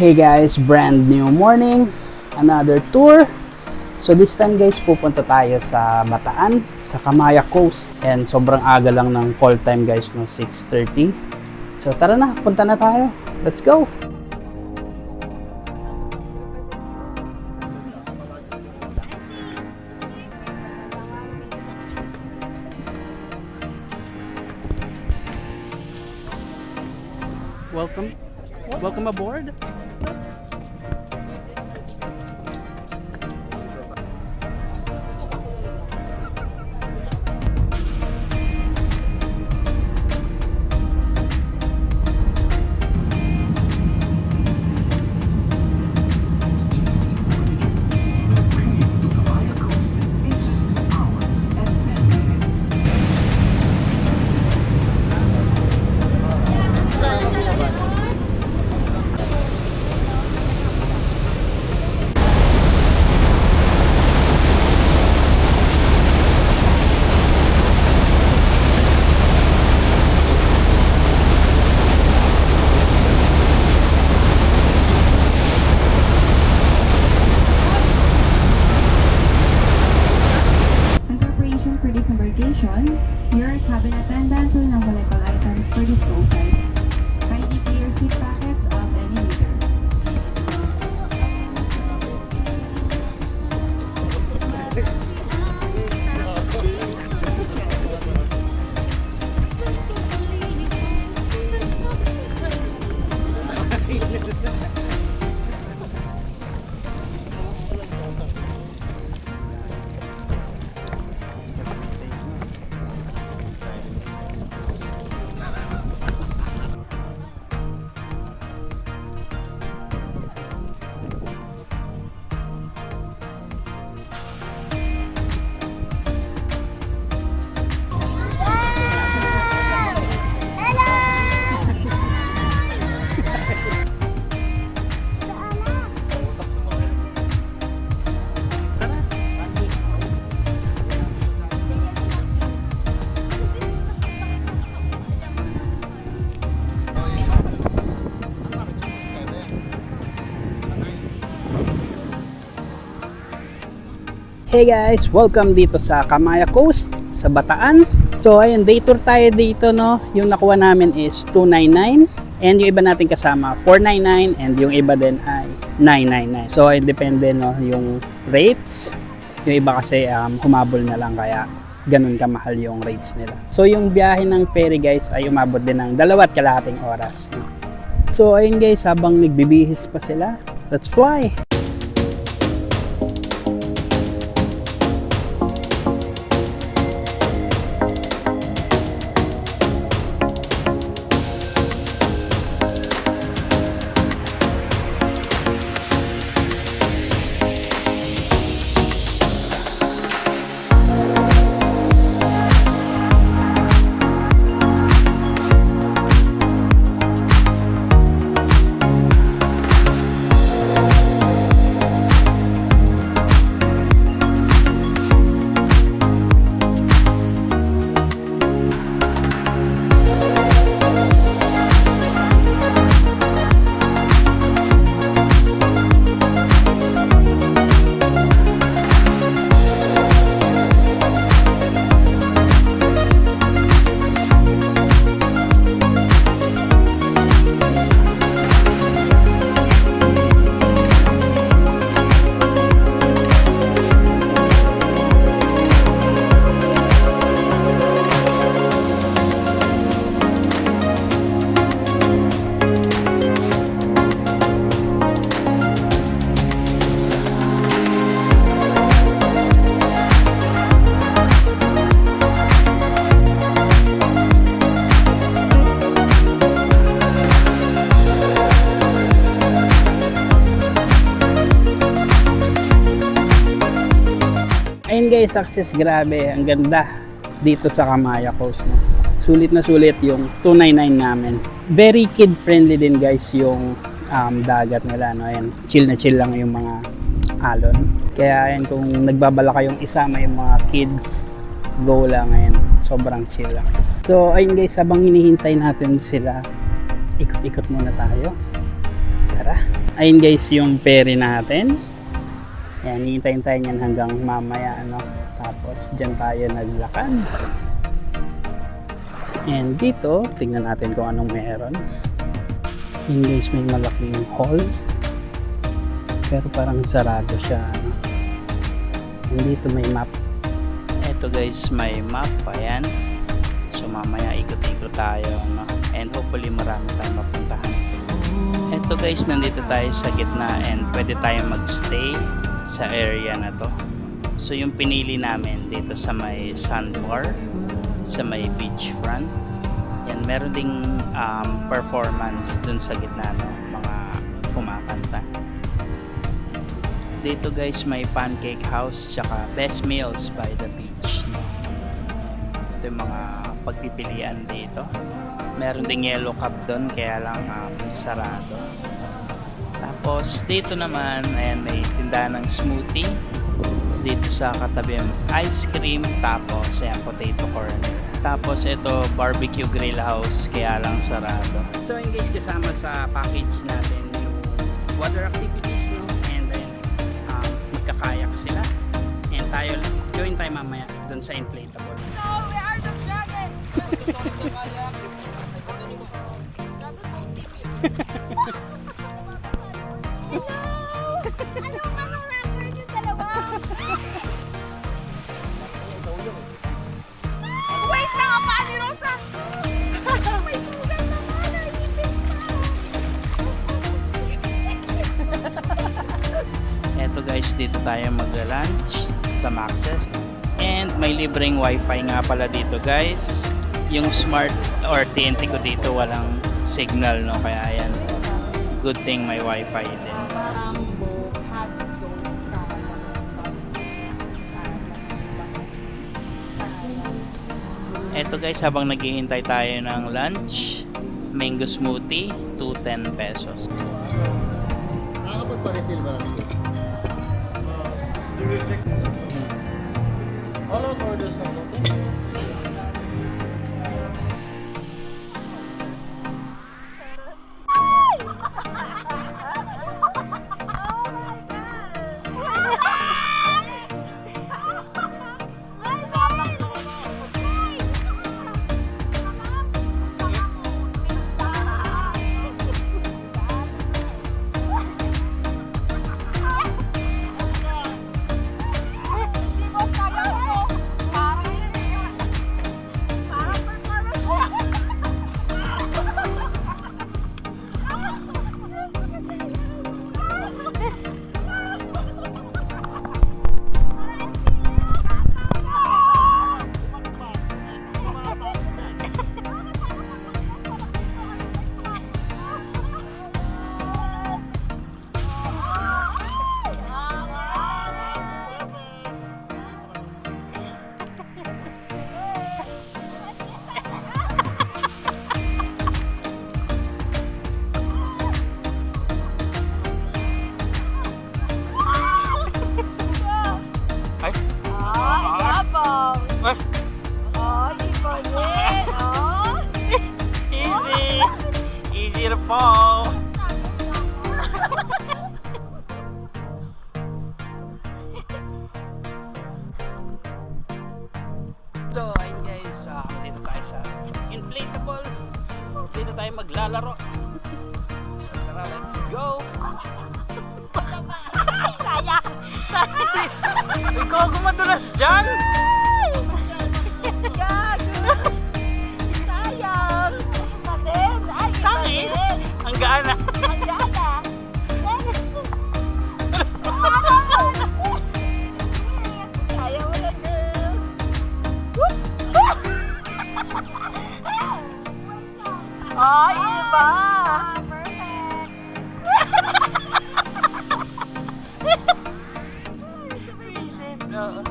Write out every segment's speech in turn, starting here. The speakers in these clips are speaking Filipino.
Hey guys, brand new morning, another tour. So this time guys, pupunta tayo sa Bataan, sa Kamaya Coast. And sobrang aga lang ng call time guys, no, 6:30. So tara na, punta na tayo. Let's go! Welcome aboard. Your cabin attendant will now collect all items for disposal. Kindly clear seat pockets of any litter. Hey guys, welcome dito sa Kamaya Coast, sa Bataan. So ayun, day tour tayo dito, no. Yung nakuha namin is 299 and yung iba natin kasama 499 and yung iba din ay 999. So ayun, depende, no, yung rates. Yung iba kasi humabol na lang kaya ganun kamahal yung rates nila. So yung biyahe ng ferry guys ay umabot din ng 2.5 oras. No? So ayun guys, habang nagbibihis pa sila, let's fly! Ayun guys, access grabe, ang ganda dito sa Kamaya Coast, no? Sulit na sulit yung 299 namin. Very kid friendly din guys yung dagat nila, no? Ayan, chill na chill lang yung mga alon. Kaya ayan, kung nagbabala kayong isama yung mga kids, go lang, ayan, sobrang chill lang. So ayun guys, habang hinihintay natin sila, ikot-ikot muna tayo. Tara. Ayun guys yung ferry natin. Yan, hihintayin tayo niyan hanggang mamaya, ano. Tapos dyan tayo naglakad. And dito, tingnan natin kung anong meron. Yun guys, may malaking hall. Pero parang sarado siya, ano. And dito may map. Eto guys, may map. Ayan. So mamaya ikot-ikot tayo, no? And hopefully marami tayong mapuntahan. Eto guys, nandito tayo sa gitna and pwede tayong magstay sa area na to. So yung pinili namin dito sa may sandbar, sa may beachfront. Yan, meron ding performance dun sa gitna, no? Mga kumakanta. Dito guys, may pancake house tsaka best meals by the beach, no? Ito yung mga pagpipilian dito. Meron ding yellow cab doon, kaya lang sarado. Tapos dito naman, ayan, may tindahan ng smoothie. Dito sa katabi ice cream, tapos ayan, potato corner. Tapos ito barbecue grill house, kaya lang sarado. So ayun guys, kasama sa package natin yung water activities, no? And then magkakayak sila. And tayo, join tayo mamaya dun sa inflatable. No, we are the dragon! Hello! Ano mga rapper yung dalawa? Wait lang, ang paa ni Rosa! May sugat naman, naipit pa! Eto guys, dito tayo magla-lunch sa Max's. And may libreng wifi nga pala dito guys. Yung smart or TNT ko dito walang signal, no? Kaya yan, good thing may wifi din. Eto guys, habang naghihintay tayo ng lunch, mango smoothie, 210 pesos. Nakakapagpa-refill ba lang ito? All of orders na ito? Easy to fall. So ayun guys, dito tayo sa inflatable. Dito tayo maglalaro. So tara, let's go. Kaya! Ikaw madulas dyan. Gago! Sayang! Natin! Ay, Tangin. Ang gaana. Ang gana! Kaya mo na, girl! Ay, iba! Perfect! Visit. Oo.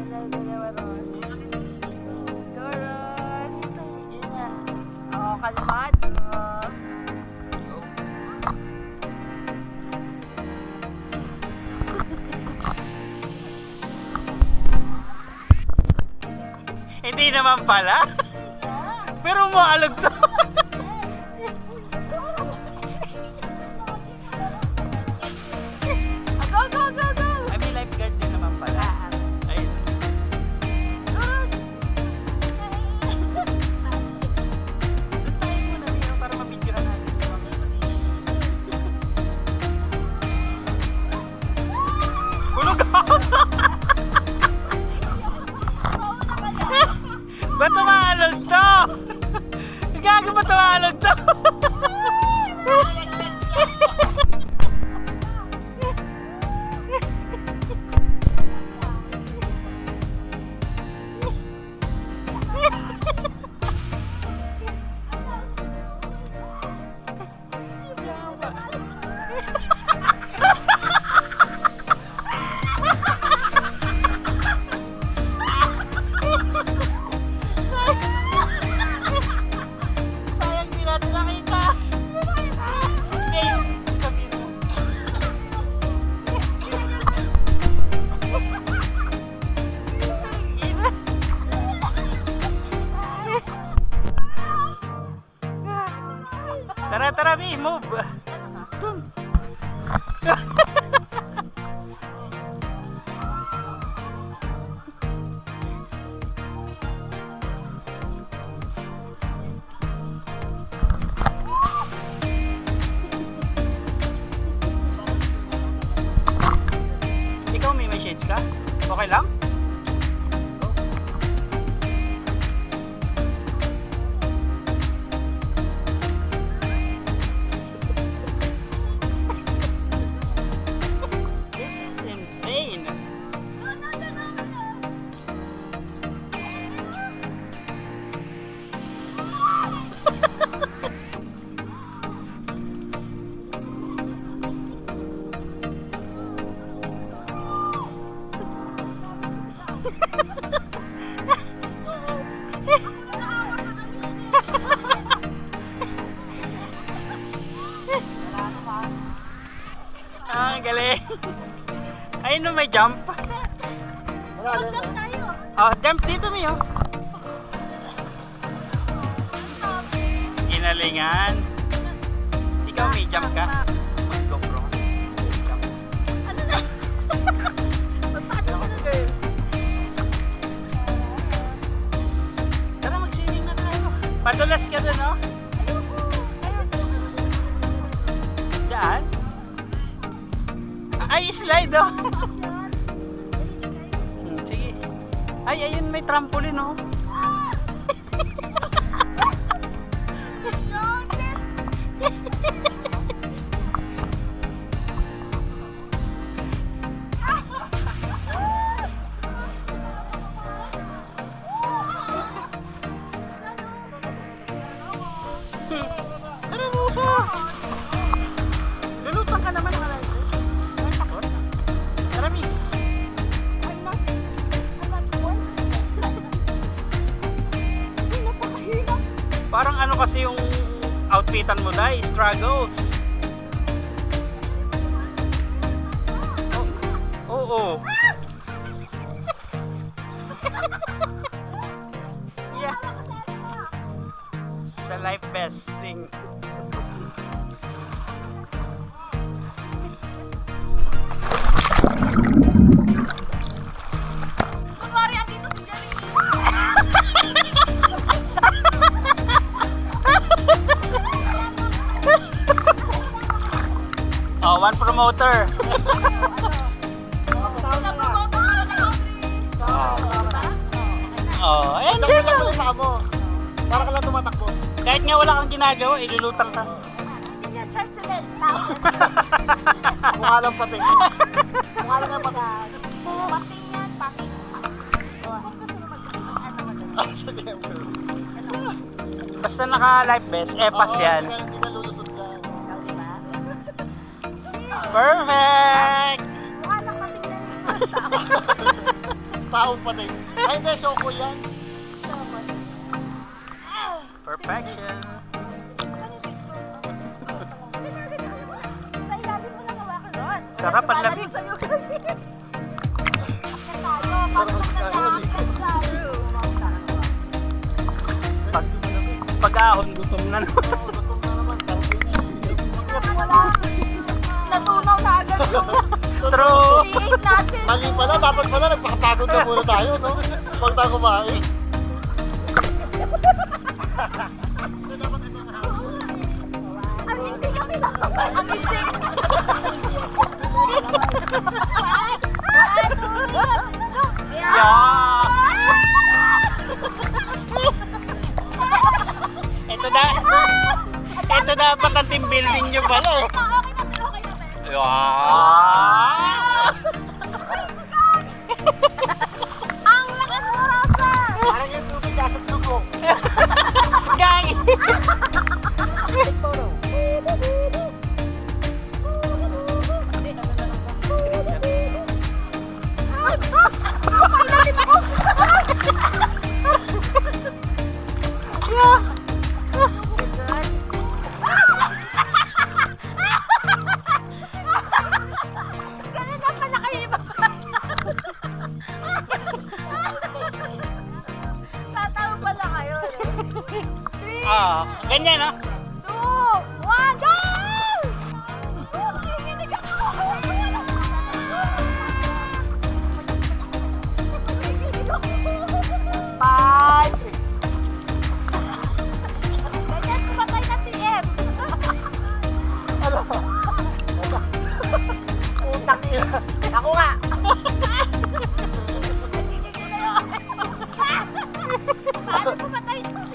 Dalawa, Ros. Go, Ros! Yun na. Oo, kalmad. Hindi naman pala. Pero umaalog to. gago ba tumalog to? Sayang di natin nakita. Hindi, yung sabihin mo. Tara, tara, Mi, move. Dun. Ikaw, may shades ka? Okay lang? This is insane. Ang galing. Ayun no, may jump. Mag-jump tayo. Oh, jump dito, Mi, oh. Inalingan. Ikaw, may jump ka. Mag-GoPro. Jump. Ano na? Magpatid ka na, girl. Tara, mag-swimming na tayo. Padulas ka dun, oh. Diyan? Ay, slide, oh. Sige. Ay, ayun, may trampoline, oh. Tara, Musa. Lulutang ka naman, malay ko. Ay, takot. Tara, Mi. I'm not bored. Ay, napakahirap. Parang ano kasi yung outfitan mo, Day? Struggles. Oh, oo. Yeah. Sa life vesting. Kunwari, andito si Jerry. Oh, one promoter. Napromote ka na ng Oh, and there ka. Para ka lang tumatakbo. Kahit nga wala kang ginagawa, ilulutang ka. Hindi yan, short sila. Tao. Mukha lang pating. Mukha lang yung pating. Pating yan, pating. Kung gusto mo Basta naka life vest, pass yan. Hindi ka lulusot ka. Perfect! mukha lang pating yan. Taong pating. Ay, hindi. Shoko yan. Perfection. Sa ilalim mo lang hawakan, Ron. Sarap, ang lamig. Sa'yo. Akyat tayo. Pagpag na lang. Akyat tayo. Pag-ahon, gutom na naman. Gutom na naman. Wala. Natunaw na agad yung True. tiig natin. Mali pala. Dapat pala nagpakapagod na muna tayo, no? Pag tayo kumain. Dapat ito na. Ang hiksi kasi na. Ang hiksi. Yeah! Ito dapat ang team building nyo pala eh. Okay na. Wow! Ang lakas mo, Rosa! Parang yung tubig nasa dugo. Gang! Ganun na pala kayo tatawa pala kayo Ganyan no? 2, 1, go! Kinikinig ako! Kinikinig ako! 5 Ganyan, kumatay na si M. Utang ina. Ako nga. Paano pumatay si M?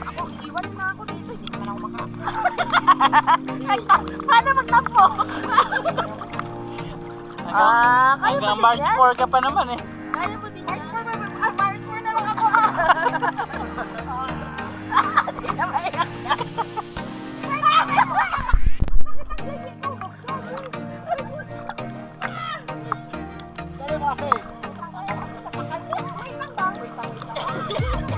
Ako, iwan na ako dito. Hindi naman ako Paano magtampo? Kaya Hanggang mo din March yan? 4 ka pa naman eh. Kaya mo din March 4 na lang ako Hindi na maiyak yan. Dali mo kasi. Wait lang ba?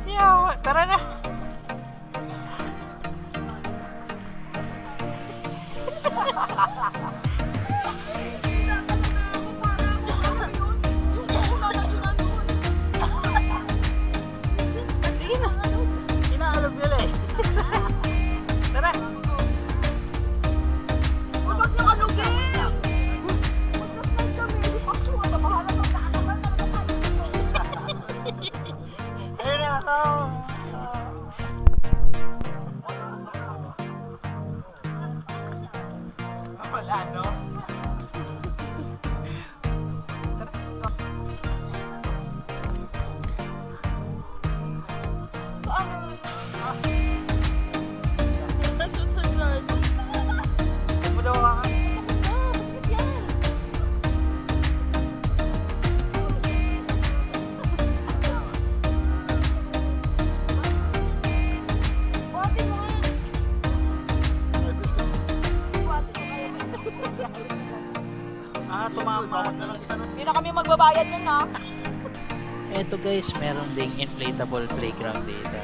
Yawa, tara na. Sige na. Inaalog nila eh. Tara. Huwag niyo alugin! Mag-slide kami. Hindi pa ako. Bahala pag nakatagal talaga tayo. Ayun na ako. Wala no? Budawa ka. Tumama. Hindi na kami magbabayad nun ha. Eto guys, meron ding inflatable playground dito.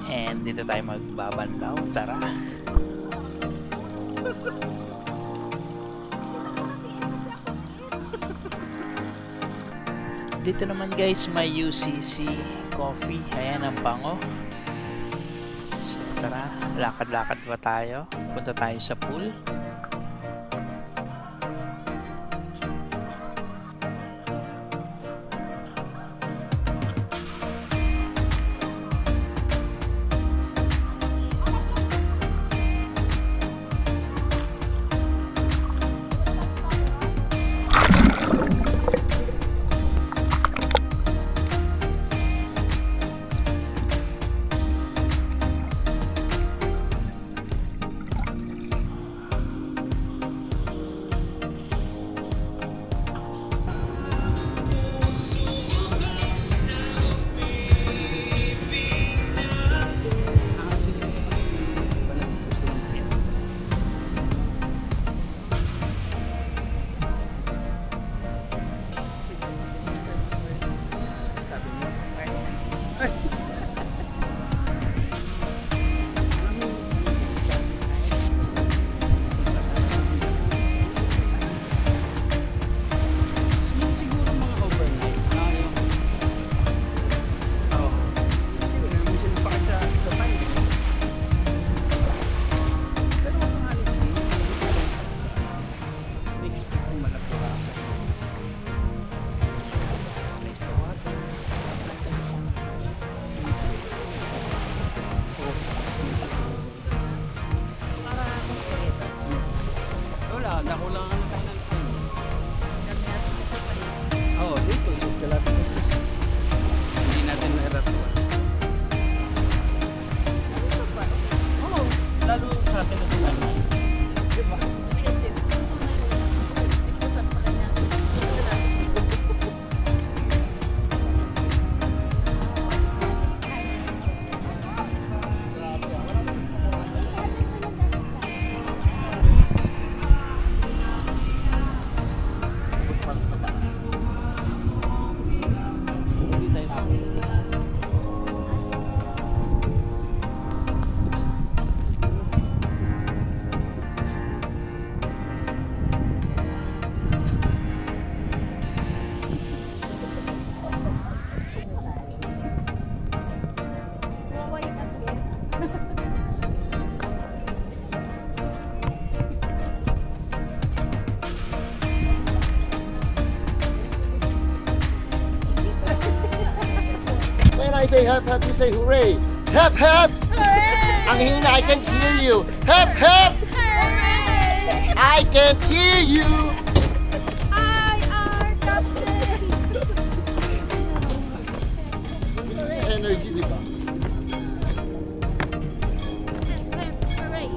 And dito tayo magbabanlaw. Tara. Dito naman guys, may UCC coffee. Ayan ang bango. So tara, lakad-lakad pa tayo. Punta tayo sa pool. say hep hep, you say hooray. Hep hep! Ang hina, I can't hear you. Hep hep! I can't hear you. I are captain! Gusto niyo energy, di ba? Hooray!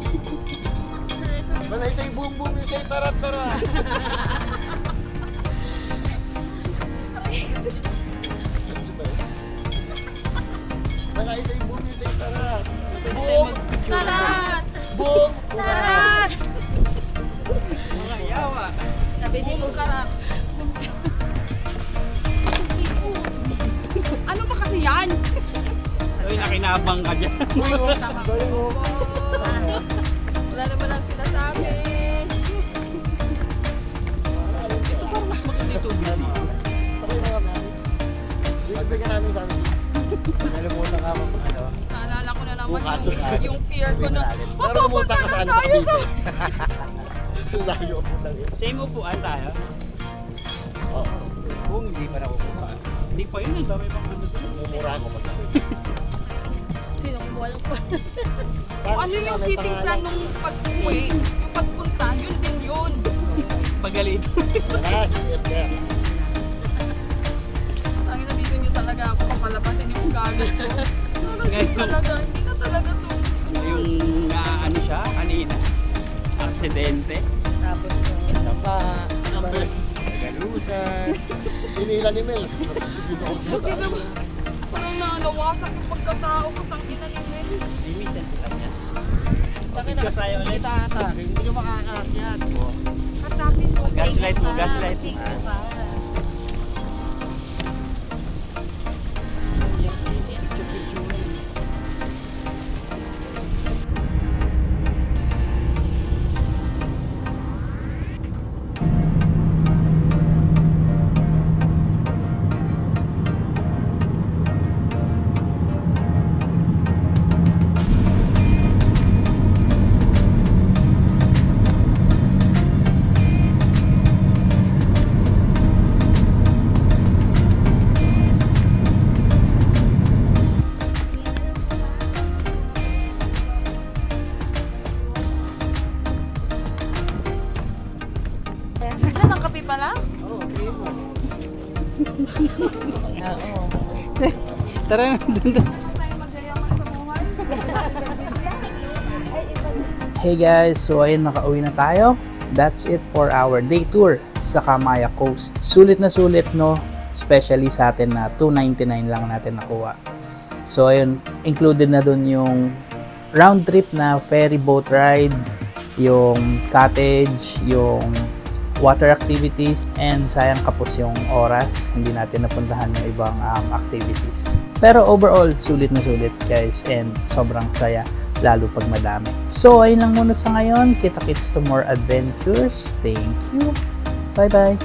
When I say boom boom, you say tarat tarat. When I say boom, you say tarat. Boom! Tarat! Boom! Tarat! Mga yawa. Nabili mo karat. Ano ba kasi yan? Uy, nakinabang ka dyan. Wala naman ang sinasabi. Magbigyan namin sa amin. Nalimutan ka mo ano. Naalala ko na naman Bukas. yung fear ko na. Pero umutan ka sa ano sa Cavite. Layo mo lang yun. Same upuan tayo. Oo. Kung hindi pa nakukuha. Hindi pa yun, ang dami pang ano doon. Mumura ko pag Sino kumuha ng Kung ano yung seating plan nung pag-uwi, yung pagpunta, yun din yun. Pagalit. Wala, sige ka. Ang ina dito nyo talaga ako papalabasin yung ugali ko. Guys, Hindi na talaga to. Yung ano siya, kanina. Aksidente. Tapos Ilang beses. Galusan. Inila ni Mel. sabi na parang nalawasak yung pagkatao ko tang ina ni Mel. Limited lang yan. Bakit na Kasi ayaw ulit. kita atake, hindi ka makakaakyat. Katapin mo. Gaslight mo, gaslight. Ano ang kape pala? Tara na dun. Tayo magayaman sa buhay. Hey guys, so ayun, nakauwi na tayo. That's it for our day tour sa Kamaya Coast. Sulit na sulit, no? Especially sa atin na $299 lang natin nakuha. So ayun, included na dun yung round trip na ferry boat ride, yung cottage, yung water activities, and sayang kapos yung oras, hindi natin napuntahan yung ibang activities. Pero overall, sulit na sulit guys, and sobrang saya, lalo pag madami. So ayun lang muna sa ngayon, kita-kits to more adventures. Thank you, bye bye.